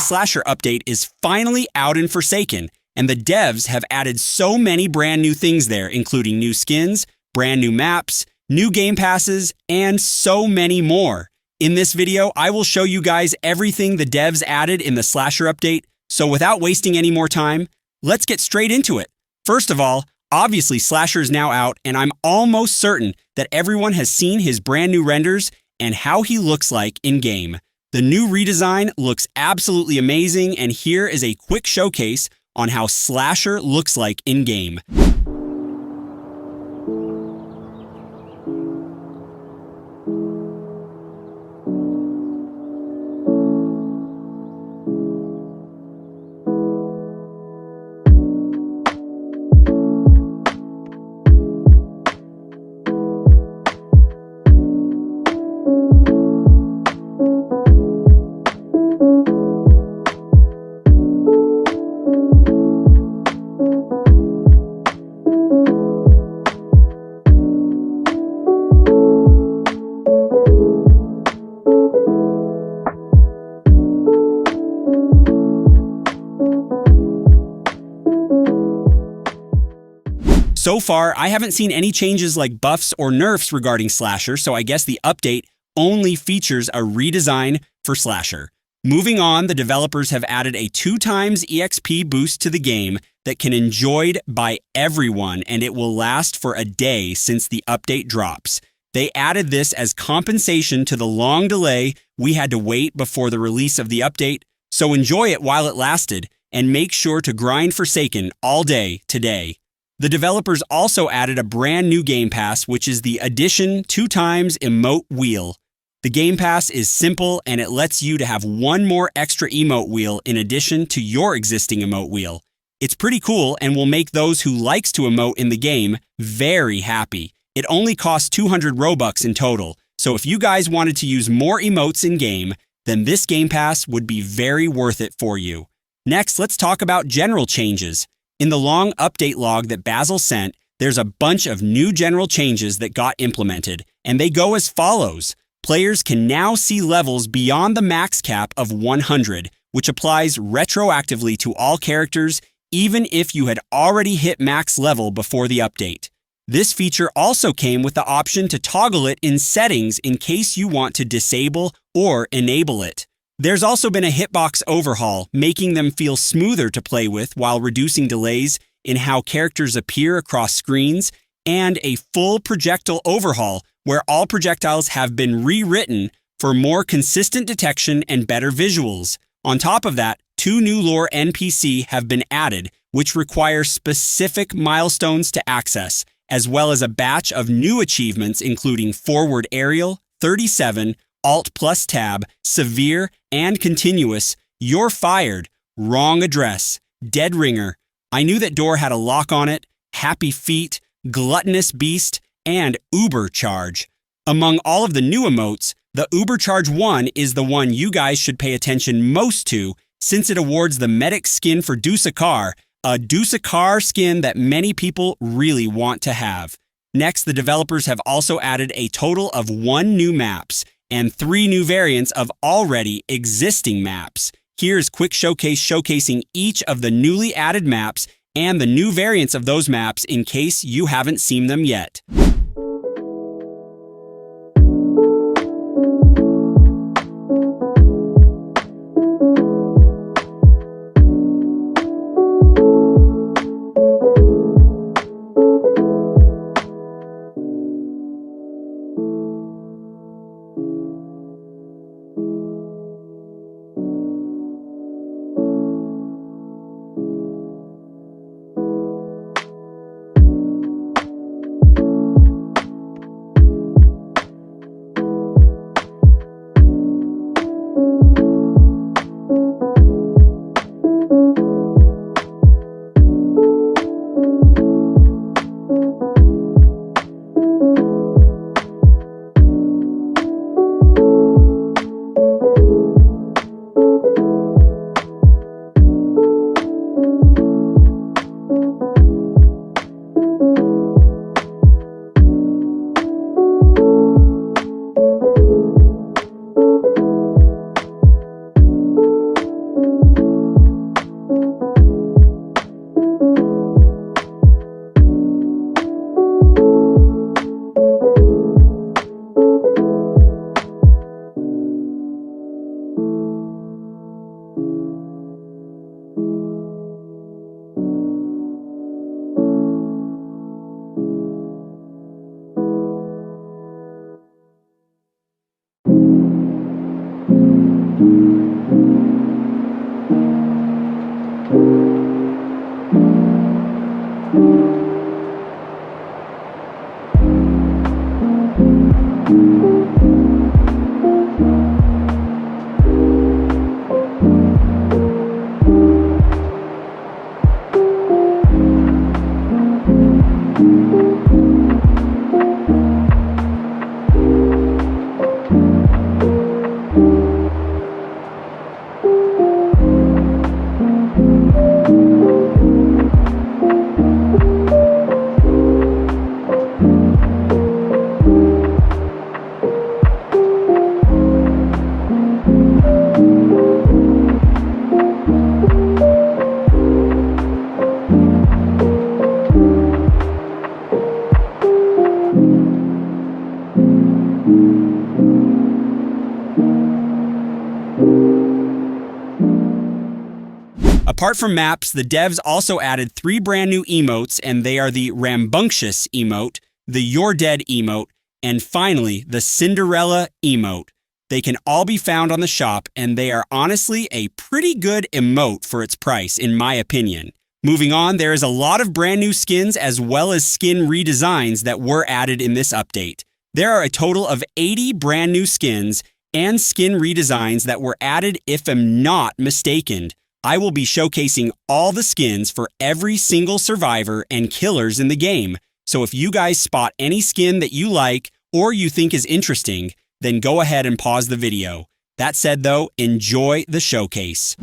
Slasher update is finally out in Forsaken, and the devs have added so many brand new things there, including new skins, brand new maps, new game passes, and so many more. In this video, I will show you guys everything the devs added in the Slasher update, so without wasting any more time, let's get straight into it. First of all, obviously Slasher is now out, and I'm almost certain that everyone has seen his brand new renders and how he looks like in-game. The new redesign looks absolutely amazing, and here is a quick showcase on how Slasher looks like in-game. So far, I haven't seen any changes like buffs or nerfs regarding Slasher, so I guess the update only features a redesign for Slasher. Moving on, the developers have added a 2x EXP boost to the game that can enjoyed by everyone, and it will last for a day since the update drops. They added this as compensation to the long delay we had to wait before the release of the update, so enjoy it while it lasted, and make sure to grind Forsaken all day today. The developers also added a brand new Game Pass, which is the Addition 2x Emote Wheel. The Game Pass is simple, and it lets you to have one more extra emote wheel in addition to your existing emote wheel. It's pretty cool and will make those who likes to emote in the game very happy. It only costs 200 Robux in total, so if you guys wanted to use more emotes in-game, then this Game Pass would be very worth it for you. Next, let's talk about general changes. In the long update log that Basil sent, there's a bunch of new general changes that got implemented, and they go as follows. Players can now see levels beyond the max cap of 100, which applies retroactively to all characters, even if you had already hit max level before the update. This feature also came with the option to toggle it in settings in case you want to disable or enable it. There's also been a hitbox overhaul, making them feel smoother to play with while reducing delays in how characters appear across screens, and a full projectile overhaul where all projectiles have been rewritten for more consistent detection and better visuals. On top of that, 2 new lore NPC have been added, which require specific milestones to access, as well as a batch of new achievements including Forward Aerial, 37, Alt plus Tab, Severe, and Continuous, You're Fired, Wrong Address, Dead Ringer, I Knew That Door Had a Lock on It, Happy Feet, Gluttonous Beast, and Uber Charge. Among all of the new emotes, the Uber Charge one is the one you guys should pay attention most to, since it awards the medic skin for Dusakar, a Dusakar skin that many people really want to have. Next, the developers have also added a total of 1 new maps and 3 new variants of already existing maps. Here's quick showcase showcasing each of the newly added maps and the new variants of those maps in case you haven't seen them yet. Apart from maps, the devs also added 3 brand new emotes, and they are the Rambunctious emote, the You're Dead emote, and finally, the Cinderella emote. They can all be found on the shop, and they are honestly a pretty good emote for its price, in my opinion. Moving on, there is a lot of brand new skins as well as skin redesigns that were added in this update. There are a total of 80 brand new skins and skin redesigns that were added, if I'm not mistaken. I will be showcasing all the skins for every single survivor and killers in the game. So if you guys spot any skin that you like or you think is interesting, then go ahead and pause the video. That said though, enjoy the showcase.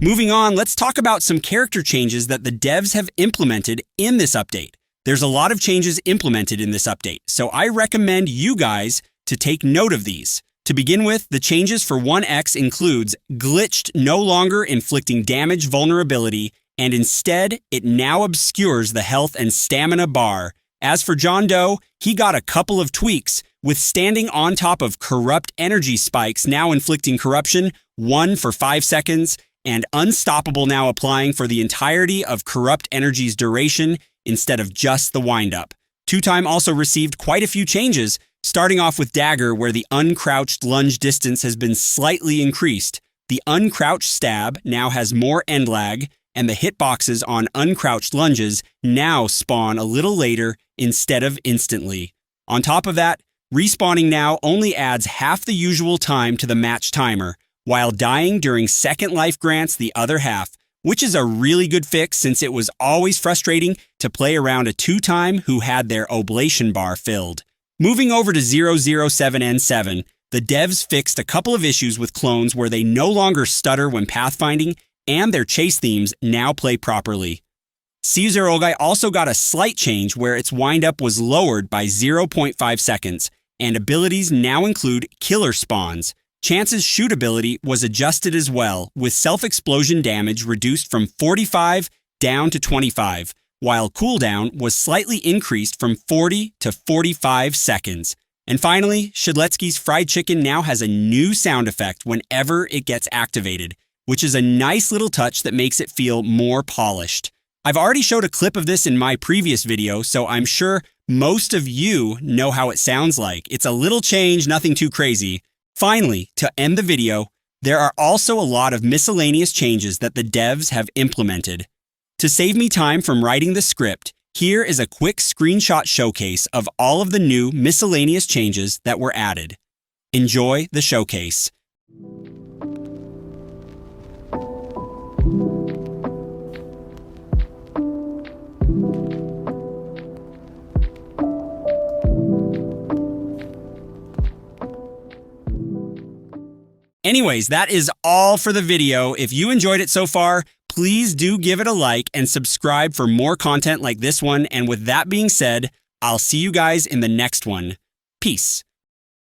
Moving on, let's talk about some character changes that the devs have implemented in this update. There's a lot of changes implemented in this update, so I recommend you guys to take note of these. To begin with, the changes for 1X includes glitched no longer inflicting damage vulnerability, and instead, it now obscures the health and stamina bar. As for John Doe, he got a couple of tweaks, with standing on top of corrupt energy spikes now inflicting corruption 1 for 5 seconds, and unstoppable now applying for the entirety of corrupt energy's duration instead of just the windup. Two Time also received quite a few changes, starting off with Dagger, where the uncrouched lunge distance has been slightly increased. The uncrouched stab now has more end lag, and the hitboxes on uncrouched lunges now spawn a little later instead of instantly. On top of that, respawning now only adds half the usual time to the match timer, while dying during second life grants the other half, which is a really good fix since it was always frustrating to play around a Two Time who had their oblation bar filled. Moving over to 007N7, the devs fixed a couple of issues with clones where they no longer stutter when pathfinding, and their chase themes now play properly. Seizure also got a slight change where its windup was lowered by 0.5 seconds, and abilities now include killer spawns. Chance's shoot ability was adjusted as well, with self-explosion damage reduced from 45 down to 25, while cooldown was slightly increased from 40 to 45 seconds. And finally, Shedletsky's fried chicken now has a new sound effect whenever it gets activated, which is a nice little touch that makes it feel more polished. I've already showed a clip of this in my previous video, so I'm sure most of you know how it sounds like. It's a little change, nothing too crazy. Finally, to end the video, there are also a lot of miscellaneous changes that the devs have implemented. To save me time from writing the script, here is a quick screenshot showcase of all of the new miscellaneous changes that were added. Enjoy the showcase. Anyways, that is all for the video. If you enjoyed it so far, please do give it a like and subscribe for more content like this one. And with that being said, I'll see you guys in the next one. Peace.